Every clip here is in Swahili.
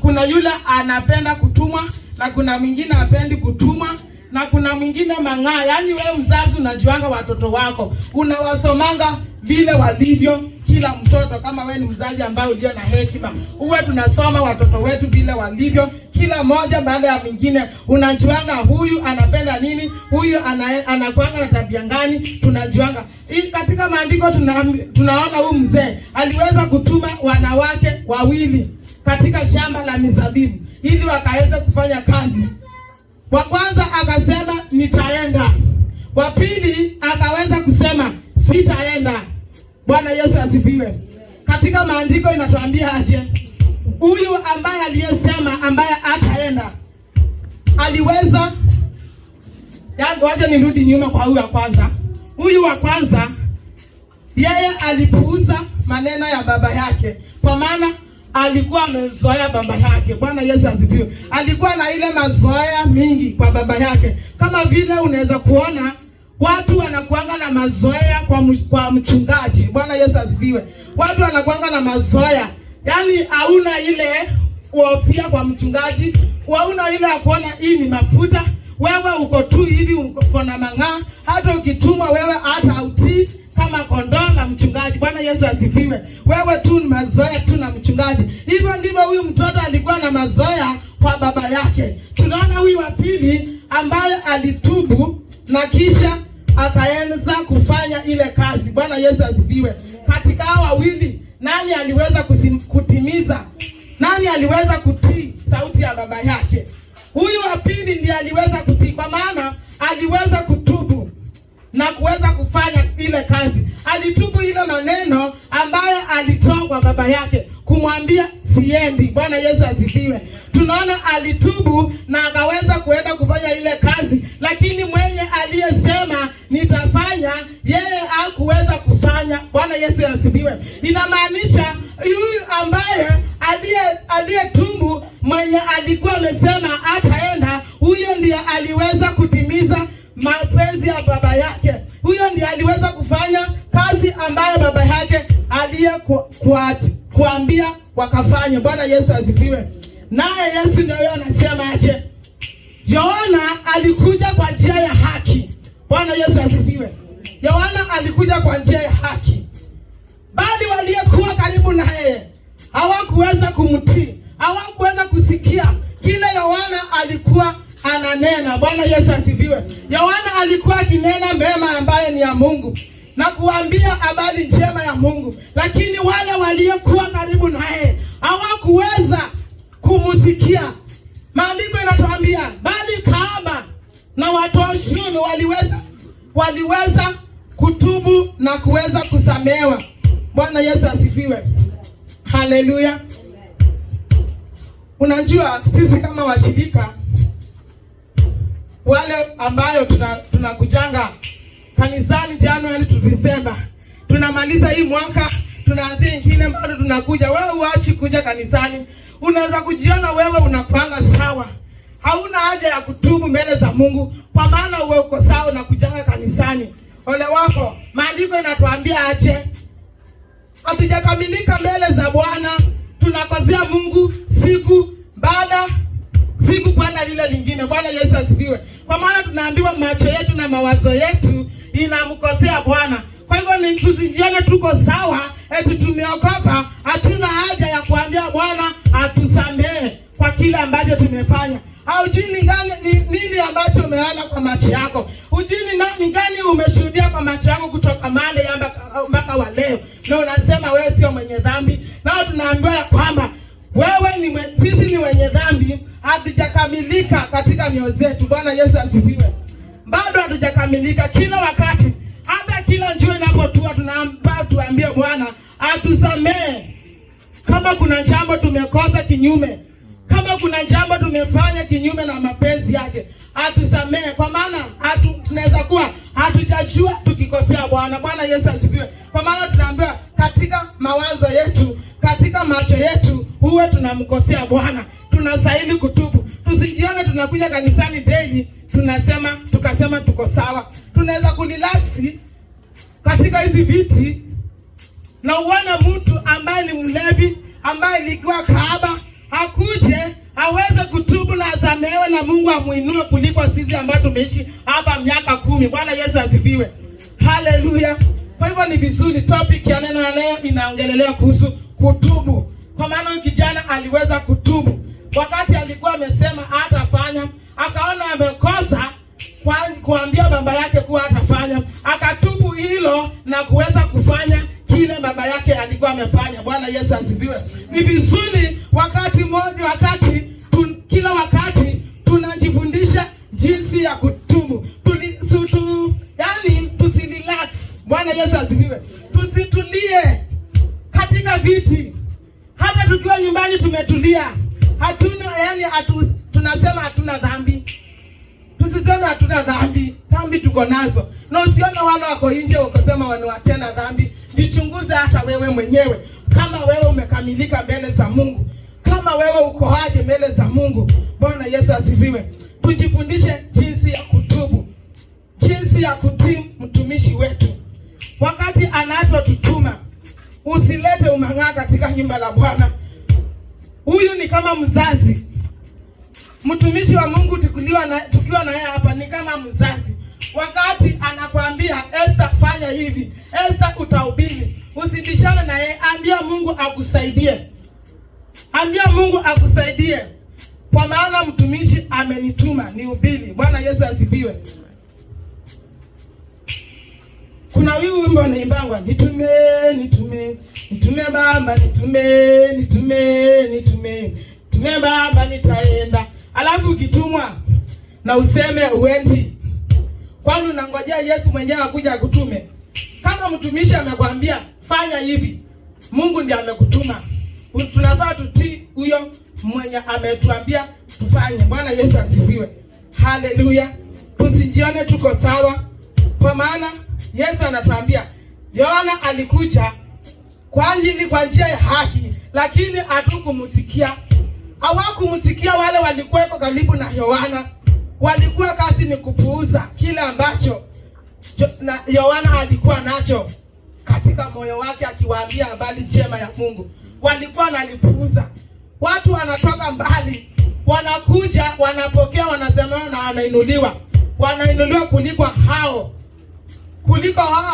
kuna yule anapenda kutumwa na kuna mwingine hapendi kutumwa na kuna mwingine mang'aa. Yaani wewe mzazi unajuanga watoto wako, unawasomanga vile walivyo. Kila mtoto, kama wewe ni mzazi ambaye ulio na hekima, uwe tunasoma watoto wetu vile walivyo, kila moja baada ya mwingine. Unajuanga huyu anapenda nini, huyu anakuanga na tabia gani, tunajuanga. Katika maandiko tunaona huyu mzee aliweza kutuma wanawake wawili katika shamba la mizabibu ili wakaweze kufanya kazi. Wa kwanza akasema nitaenda, wa pili akaweza kusema sitaenda. Bwana Yesu asifiwe. Katika maandiko inatuambia aje? Huyu ambaye aliyesema ambaye ataenda aliweza, yaani waje nirudi nyuma kwa huyu wa kwanza. Huyu wa kwanza yeye alipuuza maneno ya baba yake, kwa maana alikuwa amezoea baba yake. Bwana Yesu asifiwe. Alikuwa na ile mazoea mingi kwa baba yake, kama vile unaweza kuona watu wanakuanga na mazoea kwa mchungaji. Bwana Yesu asifiwe. Watu wanakuanga na mazoea, yaani hauna ile kuhofia kwa mchungaji, hauna ile ya kuona hii ni mafuta. Wewe uko tu hivi, uko na mang'aa, hata ukitumwa wewe hata hautii kama kondoo na mchungaji. Bwana Yesu asifiwe. Wewe tu ni mazoea tu na mchungaji. Hivyo ndivyo huyu mtoto alikuwa na mazoea kwa baba yake. Tunaona huyu wa pili ambaye alitubu na kisha akaanza kufanya ile kazi. Bwana Yesu asifiwe. Katika hao wawili, nani aliweza kutimiza? Nani aliweza kutii sauti ya baba yake? Huyu wa pili ndiye aliweza kutii, kwa maana aliweza kutubu na kuweza kufanya ile kazi. Alitubu ile maneno ambaye alitoa kwa baba yake kumwambia siendi. Bwana Yesu asifiwe. Tunaona alitubu na akaweza kuenda kufanya ile kazi, lakini mwenye aliyesema nitafanya, yeye hakuweza kufanya. Bwana Yesu asifiwe. Inamaanisha huyu ambaye aliyetubu, mwenye alikuwa amesema ataenda, huyo ndiye aliweza kutimiza mapenzi ya baba yake. Huyo ndiye aliweza kufanya kazi ambayo baba yake aliyekuambia wakafanya. Bwana Yesu asifiwe. Naye Yesu ndio anasema aje? Yohana alikuja kwa njia ya haki. Bwana Yesu asifiwe. Yohana alikuja kwa njia ya haki, bali waliokuwa karibu na yeye hawakuweza kumtii, hawakuweza kusikia kile Yohana alikuwa ananena. Bwana Yesu asifiwe. Yohana alikuwa akinena mema ambaye ni ya Mungu na kuambia habari njema ya Mungu, lakini wale waliokuwa karibu na yeye hawakuweza kumsikia. Maandiko yanatuambia bali kahaba na watoa ushuru waliweza kutubu na kuweza kusamehewa. Bwana Yesu asifiwe. Haleluya. Unajua sisi kama washirika wale ambayo tunakujanga kanisani Januari to December, tunamaliza hii mwaka, tunaanzia ingine, bado tunakuja. Wewe uachi kuja kanisani, unaweza kujiona wewe unapanga sawa, hauna haja ya kutubu mbele za Mungu, kwa maana wewe uko sawa na kujanga kanisani. Ole wako. Maandiko yanatuambia aje? Hatujakamilika mbele za Bwana, tunakosea Mungu siku baada siku kwenda lile lingine. Bwana Yesu asifiwe. Kwa maana tunaambiwa macho yetu na mawazo yetu inamkosea Bwana. Kwa hivyo ni tusijione tuko sawa, eti tumeokoka, hatuna haja ya kuambia Bwana atusamehe kwa kile ambacho tumefanya. Haujui nini ambacho umeona kwa macho yako. Hujui ni gani umeshuhudia kwa macho yako kutoka Monday mpaka wa leo. Na unasema wewe sio mwenye dhambi. Nao tunaambiwa kwamba sisi ni wenye dhambi, hatujakamilika katika mioyo zetu. Bwana Yesu asifiwe. Bado hatujakamilika. Kila wakati, hata kila njoo inapotua, tuambie Bwana atusamehe. Kama kuna jambo tumekosa kinyume, kama kuna jambo tumefanya kinyume na mapenzi yake, atusamehe, kwa maana tunaweza kuwa hatujajua tukikosea Bwana. Bwana Yesu asifiwe. Kwa maana tunaambiwa katika mawazo yetu, katika macho yetu huwe tunamkosea Bwana. Tunastahili kutubu. Tusijione tunakuja kanisani daily tukasema tuko sawa. Tunaweza kurelax katika hizi viti na uone mtu ambaye ni mlevi, ambaye alikuwa kahaba, Mungu amuinue kuliko sisi ambao tumeishi hapa miaka 10. Bwana Yesu asifiwe. Haleluya. Kwa hivyo ni vizuri topic ya neno ya leo inaongelelea kuhusu kutubu. Kwa maana kijana aliweza kutubu. Wakati alikuwa amesema hatafanya, akaona amekosa kuambia baba yake kuwa hatafanya, akatubu hilo na kuweza kufanya kile baba yake alikuwa amefanya. Bwana Yesu asifiwe. Ni vizuri kila wakati tunajifundisha jinsi ya kutubu. Yani tusilelax. Bwana Yesu asifiwe. Tusitulie katika viti. Hata tukiwa nyumbani tumetulia. Tunasema hatuna dhambi. Tusiseme hatuna dhambi. Dhambi tuko nazo. Na usione wale wako nje wakasema wanawatenda dhambi. Jichunguze hata wewe mwenyewe. Kama wewe umekamilika mbele za Mungu. Kama wewe uko aje mbele za Mungu. Bwana Yesu asifiwe. Tujifundishe jinsi ya kutubu. Jinsi ya kutii mtumishi wetu. Wakati anapotutuma, usilete umang'aa katika nyumba la Bwana. Huyu ni kama mzazi. Mtumishi wa Mungu tukiwa na yeye hapa ni kama mzazi. Wakati anakuambia Esther fanya hivi, Esther utahubiri, usibishane na yeye, ambia Mungu akusaidie. Ambia Mungu akusaidie. Kwa maana mtumishi amenituma nihubiri. Bwana Yesu asifiwe. Kuna wimbo unaimbangwa, nitume Baba, nitume Baba nitaenda. Alafu ukitumwa na useme uendi, kwani unangojea Yesu mwenyewe akuja akutume? Kama mtumishi amekwambia fanya hivi, Mungu ndiye amekutuma. Tunafaa tutii huyo mwenye ametuambia tufanye. Bwana Yesu asifiwe. Haleluya. Tusijione tuko sawa. Kwa maana Yesu anatuambia, Yohana alikuja kwa njia ya haki, lakini hatukumsikia. Hawakumsikia wale walikuwa karibu na Yohana. Walikuwa kazi ni kupuuza kile ambacho Yohana alikuwa nacho katika moyo wake, akiwaambia habari njema ya Mungu. Walikuwa wanalipuuza. Watu wanatoka mbali, wanakuja, wanapokea, wanasemewa na wanainuliwa. Wanainuliwa kuliko hao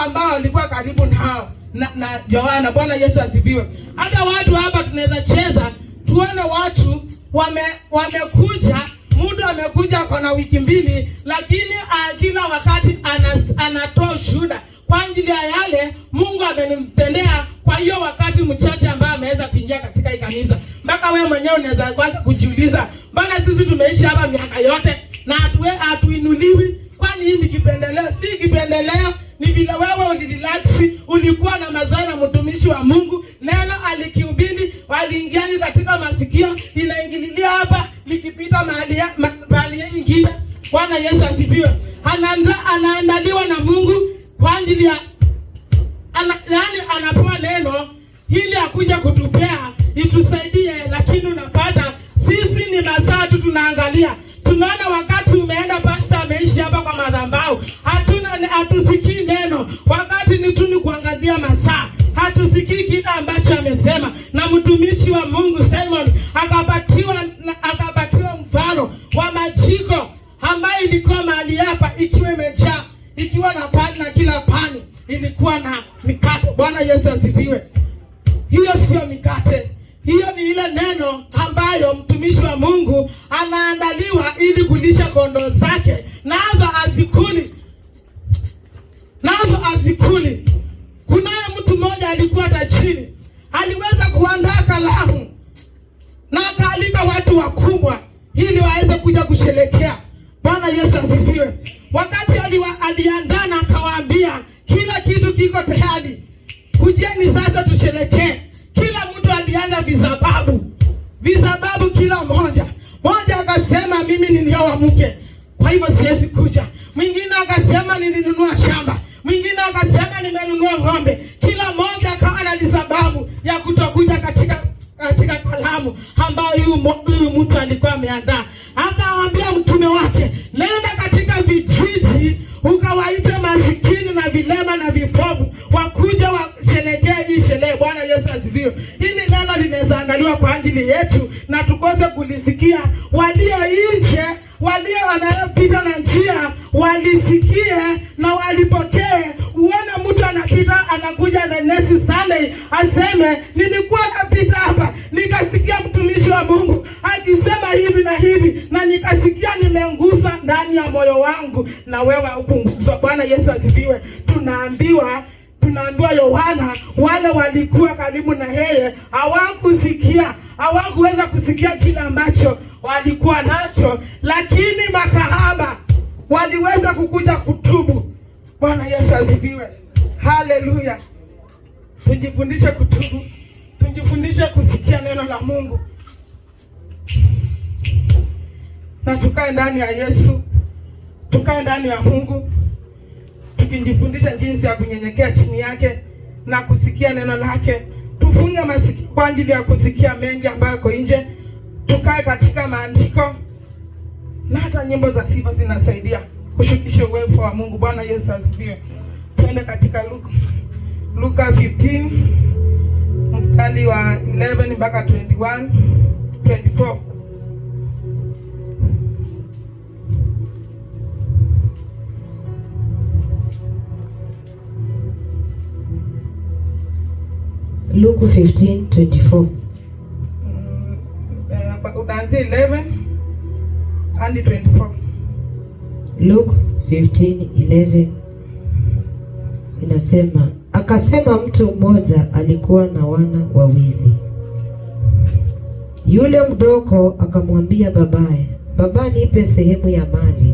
ambao walikuwa karibu nao na Yohana. Bwana Yesu asifiwe. Hata watu hapa tunaweza cheza, tuone watu wamekuja, mtu amekuja kwa wiki 2, lakini kila wakati anatoa ushuhuda kwa ajili ya yale Mungu amenimtendea kwa hiyo wakati mchache ambao ameweza kuingia katika hii kanisa. Mpaka wewe mwenyewe unaweza kwanza kujiuliza, mbona sisi tumeishi hapa miaka yote na hatuinuliwi? Kwani hii ni kipendeleo? Si kipendeleo, ni vile wewe ulirelax, ulikuwa na mazoea na mtumishi wa Mungu. Neno alikihubiri, waliingia katika masikio, inaingililia hapa, likipita mahali nyingine. Bwana Yesu asifiwe. Anaandaliwa na Mungu kwa ajili ya anapewa neno ili akuja kutupea itusaidie, lakini unapata sisi ni masaa tu tunaangalia. Tunaona wakati umeenda pastor ameishi hapa kwa madhabahu, hatusikii neno. Wakati ni tu ni kuangalia masaa, hatusikii kile ambacho amesema. Na mtumishi wa Mungu Simon akapatiwa mfano wa majiko ambayo ilikuwa mahali hapa ikiwa imejaa, ikiwa na pani, na kila pani ilikuwa na mikate. Bwana Yesu asifiwe. Hiyo sio mikate. Hiyo ni ile neno ambayo mtumishi wa Mungu anaandaliwa ili kulisha kondoo zake. Nazo azikuli. Kunaye mtu mmoja alikuwa tajiri. Aliweza kuandaa kalamu na akaalika watu wakubwa ili waweze kuja kusherehekea. Bwana Yesu asifiwe. Wakati aliandaa na akawaambia kila kitu kiko tayari, kujeni sasa tusherehekee. Kila mtu alianza visababu kila mmoja akasema mimi nilioa mke, kwa hivyo siwezi kuja. Mwingine akasema nilinunua shamba, mwingine akasema nimenunua ng'ombe. Kila mmoja akawa na sababu ya kutokuja katika kalamu ambayo huyu mtu alikuwa ameandaa. Akawaambia mtume wake, nenda katika vijiji ukawaite masikini na vilema na vipofu wakuja washerehekee hii sherehe. Bwana Yesu asifiwe. Hili neno linaweza andaliwa kwa ajili yetu na tukose kulisikia. Walio nje walio wanayopita na njia walisikie na walipokee. Uone mtu anapita, anakuja the next Sunday aseme nilikuwa napita hapa nikasikia mtumishi wa Mungu akisema hivi na hivi, na nikasikia nimegusa ndani ya moyo wangu, na wewe ukunguswa. Bwana Yesu asifiwe. Tunaambiwa Yohana, wale walikuwa karibu na yeye hawakusikia, hawakuweza kusikia kile ambacho walikuwa nacho, lakini makahaba waliweza kukuja kutubu. Bwana Yesu asifiwe. Haleluya. Tujifundishe kutubu, tujifundishe kusikia neno la Mungu, na tukae ndani ya Yesu, tukae ndani ya Mungu, tukijifundisha jinsi ya kunyenyekea chini yake na kusikia neno lake. Tufunge masikio kwa ajili ya kusikia mengi ambayo yako nje. Tukae katika maandiko, na hata nyimbo za sifa zinasaidia kushukisha uwepo wa Mungu. Bwana Yesu asifiwe. Twende katika Luka 15 mstari wa 11 mpaka 24. Luke 15:24. Unaanzia 11 hadi 24. Luke 15:11 inasema, akasema mtu mmoja alikuwa na wana wawili. Yule mdogo akamwambia babaye, baba, nipe sehemu ya mali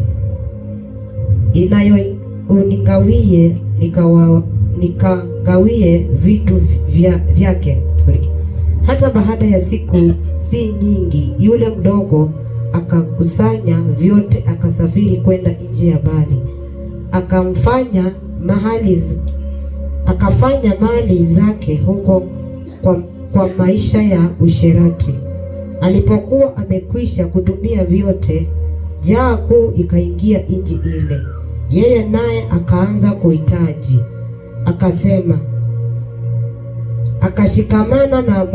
unagawie nikagawie vitu vyake. Hata baada ya siku si nyingi, yule mdogo akakusanya vyote, akasafiri kwenda nchi ya mbali, akafanya mali zake huko kwa maisha ya usherati. Alipokuwa amekwisha kutumia vyote, njaa kuu ikaingia nchi ile, yeye naye akaanza kuhitaji. Akashikamana na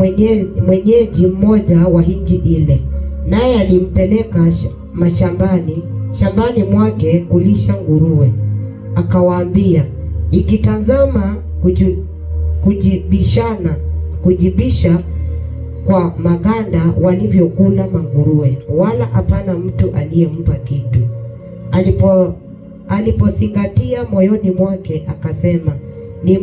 mwenyeji mmoja wa nchi ile, naye alimpeleka shambani mwake kulisha nguruwe. Akawaambia, ikitazama kujibisha kwa maganda walivyokula manguruwe, wala hapana mtu aliyempa kitu. Aliposingatia moyoni mwake, akasema, ni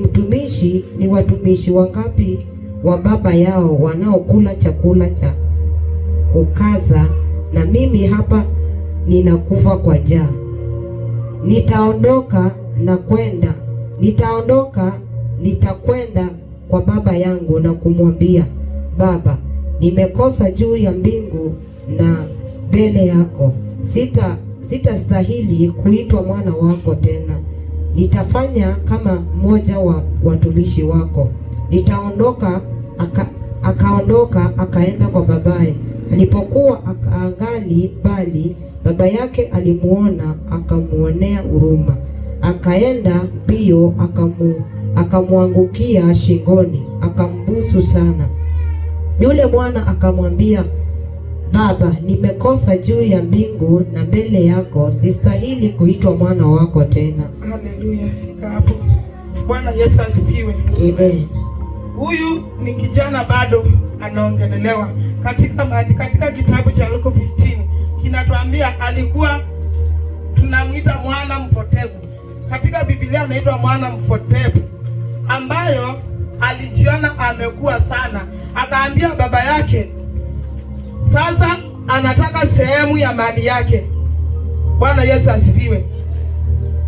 watumishi wangapi wa baba yao wanaokula chakula cha kukaza, na mimi hapa ninakufa kwa njaa. Nitakwenda kwa baba yangu na kumwambia, Baba, nimekosa juu ya mbingu na mbele yako, sitastahili kuitwa mwana wako tena. Nitafanya kama mmoja wa watumishi wako. Akaondoka akaenda kwa babaye. Alipokuwa angali mbali, baba yake alimuona, akamuonea huruma, akaenda mbio, akamwangukia shingoni, akambusu sana. Yule mwana akamwambia, Baba, nimekosa juu ya mbingu na mbele yako, sistahili kuitwa mwana wako tena. Haleluya. Fika hapo. Bwana Yesu asifiwe. Amen. Huyu ni kijana bado anaongelelewa katika kitabu cha Luka 15. Kinatuambia alikuwa tunamwita mwana mpotevu. Katika Biblia anaitwa mwana mpotevu, ambayo alijiona amekuwa sana. Akaambia baba yake sasa anataka sehemu ya mali yake. Bwana Yesu asifiwe.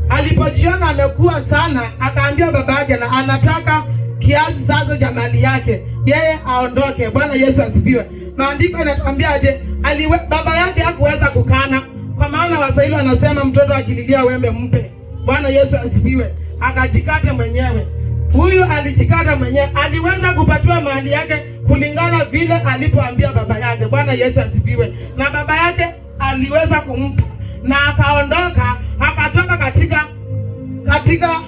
Alipojiona amekuwa sana, akaambia baba yake na anataka kiasi sasa cha mali yake, yeye aondoke. Bwana Yesu asifiwe. Maandiko yanatuambiaje? Baba yake hakuweza kukana, kwa maana Waswahili wanasema mtoto akililia wembe mpe. Bwana Yesu asifiwe. Akajikata mwenyewe. Huyu alijikata mwenyewe, aliweza kupatiwa mali yake kulingana vile alipoambia baba yake. Bwana Yesu asifiwe. Na baba yake aliweza kumpa, na akaondoka, akatoka katika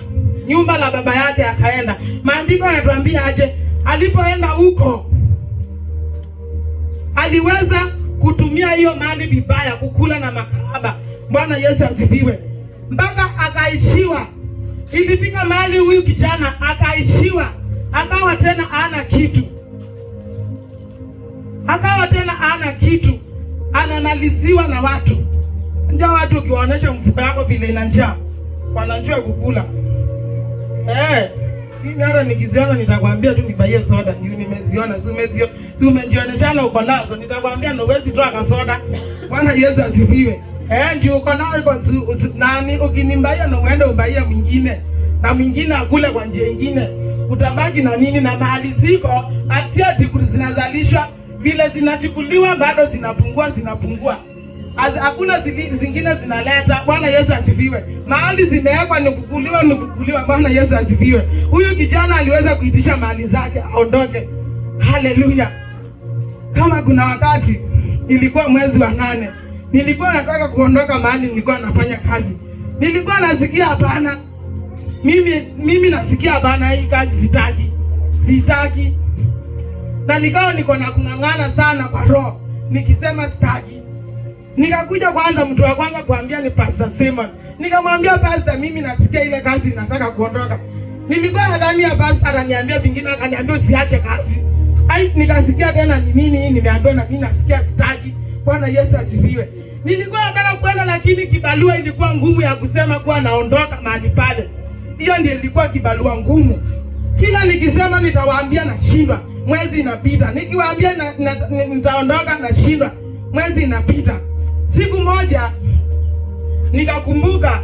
nyumba la baba yake akaenda. Maandiko yanatuambia aje? Alipoenda huko aliweza kutumia hiyo mali vibaya, kukula na makahaba. Bwana Yesu asifiwe. Mpaka akaishiwa. Ilifika mahali huyu kijana akaishiwa, akawa tena hana kitu. Akawa tena hana kitu. Anamaliziwa na watu. Ndio watu ukiwaonesha mfuko yako vile ina njaa, wanajua kukula. Mimi hata nikiziona nitakwambia tu nibaie soda. Ndio nimeziona, si umejioneshana uko nazo, nitakwambia no wezi toa ka soda. Bwana Yesu asifiwe. Ndio uko nayo kwa nani, ukinimbaia no uende ubaia mwingine na mwingine akule kwa njia nyingine. Utabaki na nini? Na mahali ziko ati zinazalishwa vile zinachukuliwa bado zinapungua. Hakuna zingine zinaleta. Bwana Yesu asifiwe. Mahali zimewekwa ni kukuliwa. Bwana Yesu asifiwe. Huyu kijana aliweza kuitisha mali zake aondoke. Haleluya. Kama kuna wakati ilikuwa mwezi wa 8, nilikuwa nataka kuondoka mahali nilikuwa nafanya kazi. Nilikuwa nasikia hapana. Mimi nasikia hapana, hii kazi sitaki. Na nikawa niko na kung'ang'ana sana kwa roho nikisema sitaki. Nikakuja kwanza mtu wa kwanza kuambia ni Pastor Simon. Nikamwambia Pastor, mimi nasikia ile kazi nataka kuondoka. Nilikuwa nadhani ya Pastor ananiambia vingine, akaniambia usiache kazi. Nikasikia tena ni nini hii nimeambiwa na mimi nasikia sitaki. Bwana Yesu asifiwe. Nilikuwa nataka kwenda lakini kibalua ilikuwa ngumu ya kusema kuwa naondoka mahali pale. Hiyo ndio ilikuwa kibalua ngumu. Kila nikisema nitawaambia nashindwa, mwezi inapita. Nikiwaambia nitaondoka nashindwa, mwezi inapita. Siku moja nikakumbuka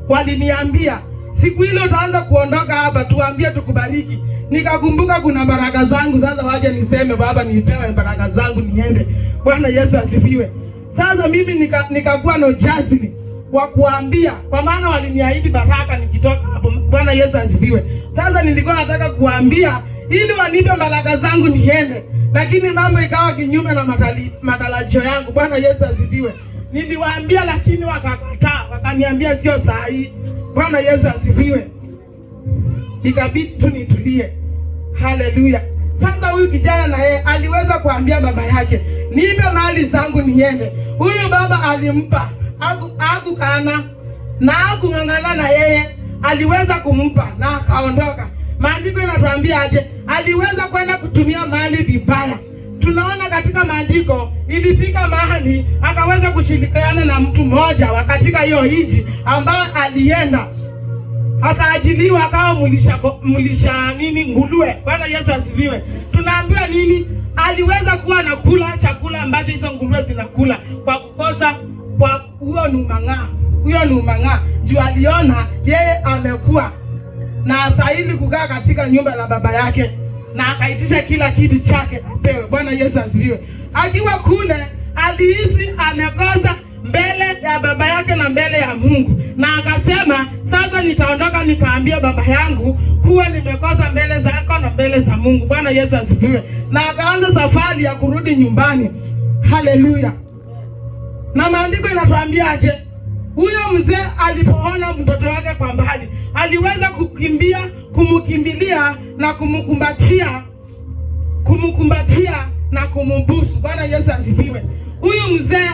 waliniambia siku ile utaanza kuondoka hapa, tuambie tukubariki. Nikakumbuka kuna baraka zangu, sasa waje niseme baba nipewe baraka zangu niende. Bwana Yesu asifiwe. Sasa mimi nikakuwa na ujasiri wa kuambia, kwa maana waliniahidi baraka nikitoka hapo. Bwana Yesu asifiwe. Sasa nilikuwa nataka kuambia ili wanipe baraka zangu niende, lakini mambo ikawa kinyume na matarajio yangu. Bwana Yesu asifiwe. Niliwaambia lakini wakakataa, wakaniambia sio sahihi. Bwana Yesu asifiwe. Ikabidi tu nitulie. Haleluya. Sasa huyu kijana na yeye aliweza kuambia baba yake, nipe mali zangu niende. Huyu baba alimpa, hakukana na hakung'ang'ana na yeye, aliweza kumpa na akaondoka. Maandiko yanatuambia aje? Aliweza kwenda kutumia mali vibaya. Tunaona katika maandiko ilifika mahali akaweza kushirikiana na mtu mmoja katika hiyo nchi ambaye alienda akaajiliwa akawa mulisha nguruwe. Bwana Yesu asifiwe. Tunaambiwa nini? Aliweza kuwa anakula chakula ambacho hizo nguruwe zinakula kwa kukosa kwa huyo ni umang'aa. Juu aliona yeye amekuwa na astahili kukaa katika nyumba la baba yake, na akaitisha kila kitu chake apewe. Bwana Yesu asifiwe. Akiwa kule alihisi amekosa mbele ya baba yake na mbele ya Mungu, na akasema sasa nitaondoka nikaambia baba yangu kuwa nimekosa mbele zako na mbele za Mungu. Bwana Yesu asifiwe. Na akaanza safari ya kurudi nyumbani. Haleluya. Na maandiko inatuambia aje? Huyo mzee alipoona mtoto wake kwa mbali, aliweza kumkimbilia na kumkumbatia na kumbusu. Bwana Yesu asifiwe. Huyu mzee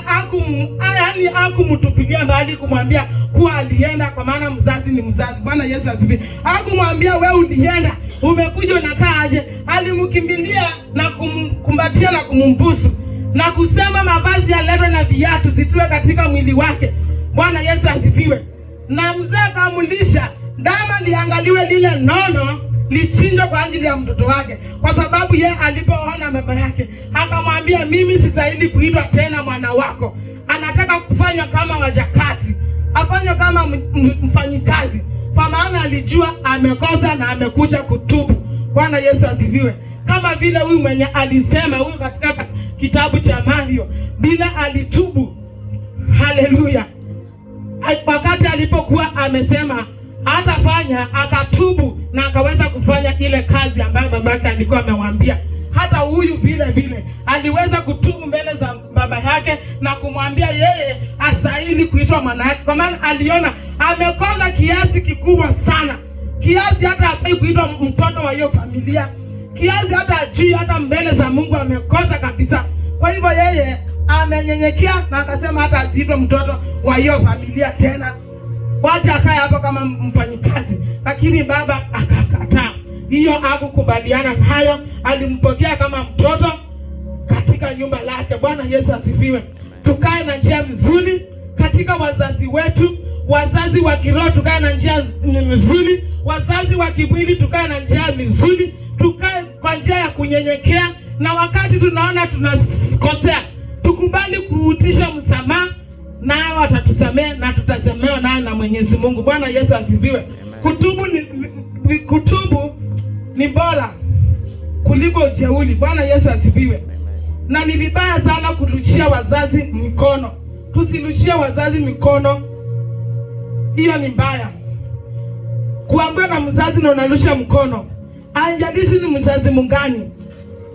hakumtupilia mbali kumwambia kuwa alienda, kwa maana mzazi ni mzazi. Bwana Yesu asifiwe. Hakumwambia wewe ulienda, umekuja unakaa aje. Alimkimbilia na kumkumbatia na kumbusu na kusema mavazi yaletwe na viatu zitiwe katika mwili wake. Bwana Yesu asifiwe. Na mzee akamulisha ndama liangaliwe lile nono lichinjwe kwa ajili ya mtoto wake, kwa sababu yeye alipoona mama yake akamwambia, mimi sistahili kuitwa tena mwana wako. Anataka kufanywa kama wajakazi, afanywe kama mfanyikazi, kwa maana alijua amekosa na amekuja kutubu. Bwana Yesu asifiwe. Kama vile huyu mwenye alisema huyu katika kitabu cha Mario, bila alitubu. Haleluya. Wakati alipokuwa amesema hatafanya, akatubu na akaweza kufanya ile kazi ambayo babake alikuwa amemwambia. Hata huyu vile vile aliweza kutubu mbele za baba yake na kumwambia yeye astahili kuitwa mwana wake, kwa maana aliona amekosa kiasi kikubwa sana, kiasi hata hafai kuitwa mtoto wa hiyo familia, kiasi hata ajui hata mbele za Mungu amekosa kabisa. Kwa hivyo yeye amenyenyekea na akasema hata asiitwe mtoto wa hiyo familia tena, wacha akae hapo kama mfanyikazi. Lakini baba akakataa hiyo, hakukubaliana nayo, alimpokea kama mtoto katika nyumba lake. Bwana Yesu asifiwe. Tukae na njia nzuri katika wazazi wetu, wazazi wa kiroho tukae na njia nzuri, wazazi wa kimwili tukae na njia nzuri, tukae kwa njia ya kunyenyekea, na wakati tunaona tunakosea tukubali kuutisha msamaha, nao watatusamehe na tutasemewa naye na Mwenyezi Mungu. Bwana Yesu asifiwe. Kutubu ni bora kuliko ujeuri. Bwana Yesu asifiwe. Na ni vibaya sana kurushia wazazi mikono. Tusirushie wazazi mikono, hiyo ni mbaya. Kuambiwa na mzazi na unarusha mkono, haijalishi ni mzazi mgani.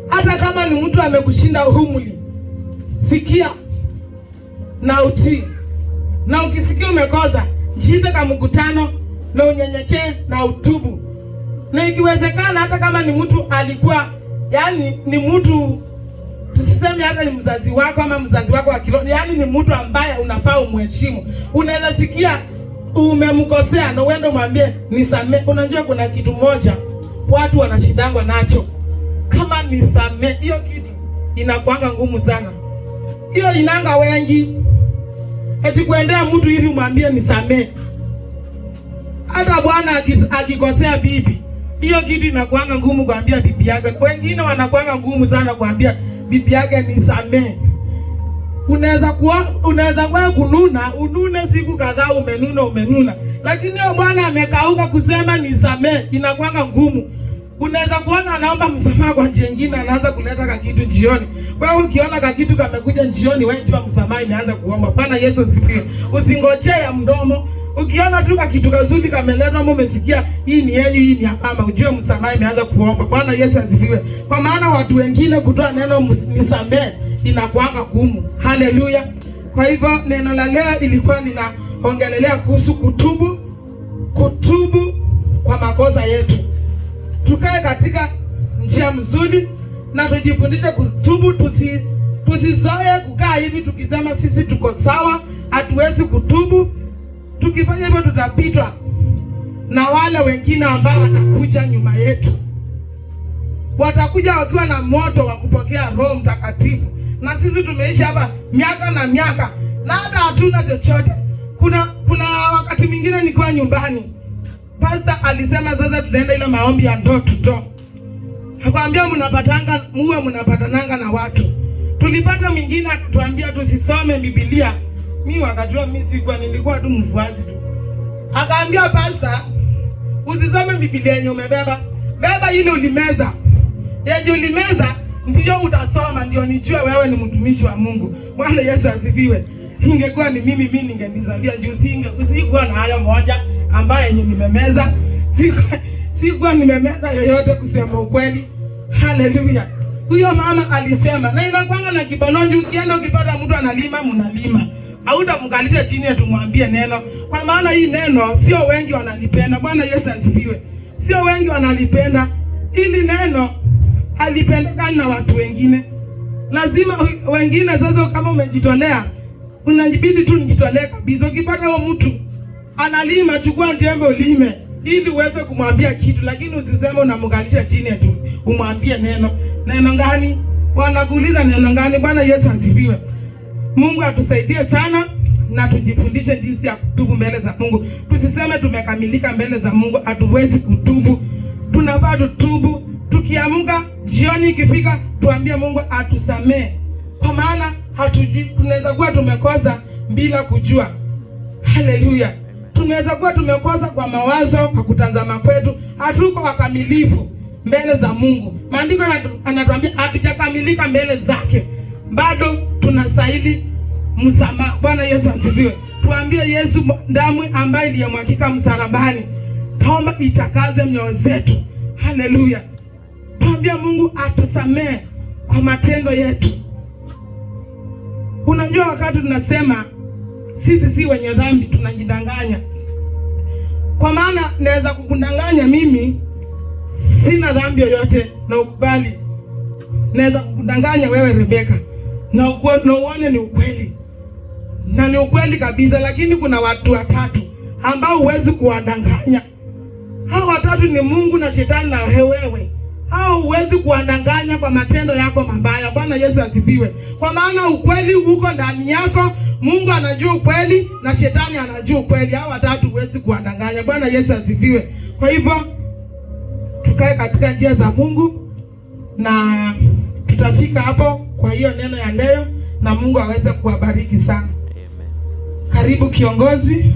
Hata kama ni mtu amekushinda umri, sikia na utii. Na ukisikia umekosa, jiite kama mkutano na unyenyekee na utubu. Na ikiwezekana hata kama ni mtu alikuwa, yani ni mtu, tusiseme hata ni mzazi wako ama mzazi wako wa kiroho, yani ni mtu ambaye unafaa umheshimu. Unaweza sikia umemkosea na uende mwambie nisamee. Unajua kuna kitu moja watu wanashindangwa nacho, kama nisamee, hiyo kitu inakuanga ngumu sana. Hiyo inanga wengi, eti kuendea mtu hivi mwambie nisamee. Hata bwana akikosea bibi, hiyo kitu inakuanga ngumu kuambia bibi yake. Wengine wanakuanga ngumu sana kuambia bibi yake nisamee. Unaweza kuwa unune siku kadhaa, umenuna. Lakini huyo bwana amekauka kusema nisamee, inakuanga ngumu. Unaweza kuona anaomba msamaha kwa njia nyingine, anaanza kuleta kakitu jioni. Wewe ukiona kakitu kamekuja jioni, wewe jua msamaha imeanza kuomba. Bwana Yesu asifiwe. Usingojee ya mdomo. Ukiona tu kitu kazuri kameletwa, umesikia hii ni yenu, hii ni hapa, ujue msamaha imeanza kuomba. Bwana Yesu asifiwe. Kwa maana watu wengine kutoa neno nisamee inakuanga gumu. Haleluya. Kwa hivyo neno la leo ilikuwa ninaongelelea kuhusu kutubu kwa makosa yetu. Tukae katika njia mzuri na tujifundishe kutubu. Tusizoe kukaa hivi tukisema sisi tuko sawa, hatuwezi kutubu. Tukifanya hivyo tutapitwa na wale wengine ambao watakuja nyuma yetu. Watakuja wakiwa na moto wa kupokea Roho Mtakatifu, na sisi tumeishi hapa miaka na miaka na hata hatuna chochote. Kuna wakati mwingine nilikuwa nyumbani, pastor alisema sasa tunaenda ile maombi ya ndoo tuto. Akwambia mnapatananga na watu. Tulipata mwingine akatuambia tusisome Biblia. Mimi wakati huo nilikuwa tu mfuasi tu. Akaambia pastor, usisome Biblia yenye umebeba. Beba ile ulimeza. Yeje ulimeza ndio utasoma, ndio nijue wewe ni mtumishi wa Mungu. Bwana Yesu asifiwe. Ingekuwa ni mimi ningenizambia juzi, sikuwa na haya moja ambaye yenye nimemeza. Sikuwa nimemeza yoyote kusema ukweli. Haleluya. Huyo mama alisema, na inakuanga na kibalonji, ukienda ukipata mtu analima, mnalima. Hautamkalisha chini atumwambie neno. Kwa maana hii neno sio wengi wanalipenda. Bwana Yesu asifiwe. Sio wengi wanalipenda. Ili neno halipendekani na watu wengine. Lazima wengine sasa, kama umejitolea, unajibidi tu nijitolee kabisa. Ukipata huyo mtu analima, chukua njembe ulime ili uweze kumwambia kitu, lakini usiseme unamkalisha chini tu umwambie neno. Neno gani? Wanakuuliza neno gani? Bwana Yesu asifiwe. Mungu atusaidie sana na tujifundishe jinsi ya kutubu mbele za Mungu. Tusiseme tumekamilika mbele za Mungu, hatuwezi kutubu. Tunafaa tutubu. Tukiamka jioni ikifika, tuambie Mungu atusamee. Kwa maana hatujui, tunaweza kuwa tumekosa bila kujua. Haleluya. Tunaweza kuwa tumekosa kwa mawazo, kwa kutazama kwetu. Hatuko wakamilifu mbele za Mungu. Maandiko anatuambia hatujakamilika mbele zake, bado tunastahili msamaha. Bwana Yesu asifiwe. Tuambie Yesu, damu ambayo iliyomwagika msalabani, taomba itakaze mioyo zetu. Haleluya. Tuambie Mungu atusamee kwa matendo yetu. Unajua wakati tunasema sisi si wenye dhambi, tunajidanganya. Kwa maana naweza kukudanganya mimi sina dhambi yoyote na ukubali. Naweza kukudanganya wewe Rebeka na uone ni ukweli, na ni ukweli kabisa. Lakini kuna watu watatu ambao huwezi kuwadanganya. Hao watatu ni Mungu na Shetani na wewe. Hao huwezi kuwadanganya kwa matendo yako mabaya. Bwana Yesu asifiwe. Kwa maana ukweli uko ndani yako. Mungu anajua ukweli na Shetani anajua ukweli. Hao watatu huwezi kuwadanganya. Bwana Yesu asifiwe. Kwa hivyo tukae katika njia za Mungu na tutafika hapo kwa hiyo neno ya leo, na Mungu aweze kuwabariki sana. Karibu kiongozi.